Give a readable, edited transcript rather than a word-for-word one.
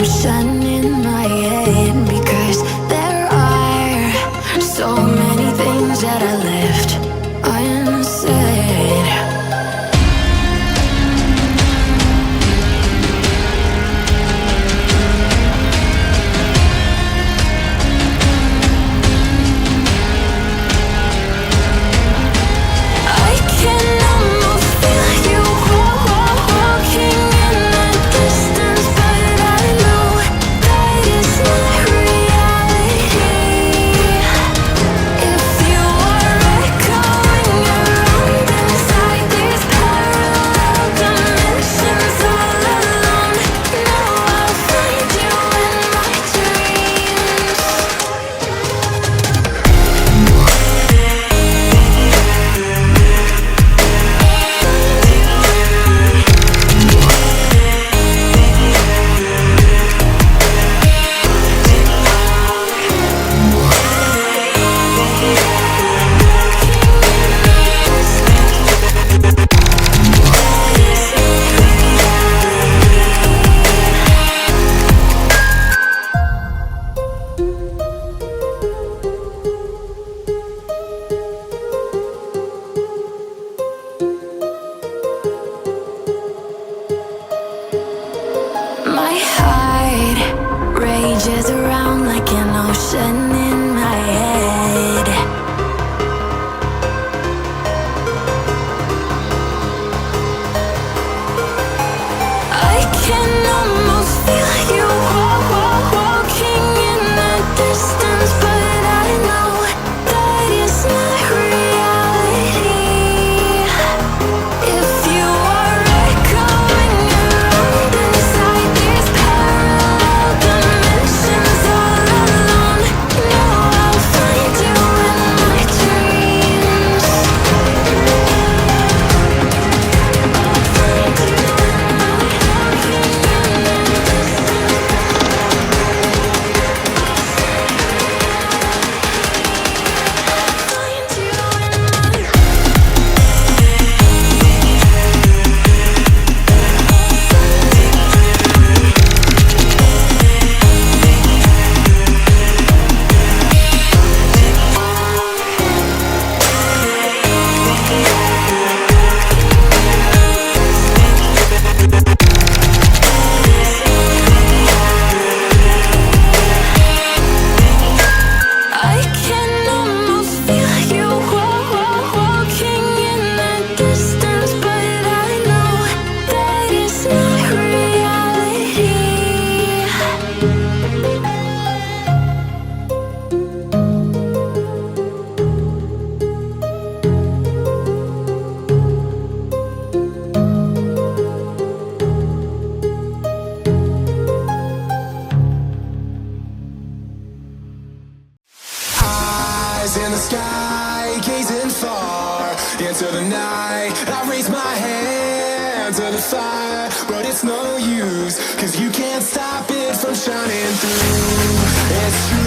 ocean in my head, because there are so many things that I left unsaid. I can almost feel you walking in the distance, but I know that it's not reality. If you are echoing around inside these parallel dimensions all alone, know I'll find you in my dreams. My heart rages around like an ocean in my head. I can almost feel you walking in the distance, but I know that it's not reality. If you are echoing around inside these parallel dimensions all alone, know I'll find you in my dreams. I'll find you in I can almost feel you walking in the distance, but I know that it's not reality. Eyes in the sky, gazing far into the night. I raise my hand to the fire, but it's no use, 'cause you can't stop it from shining through. It's true.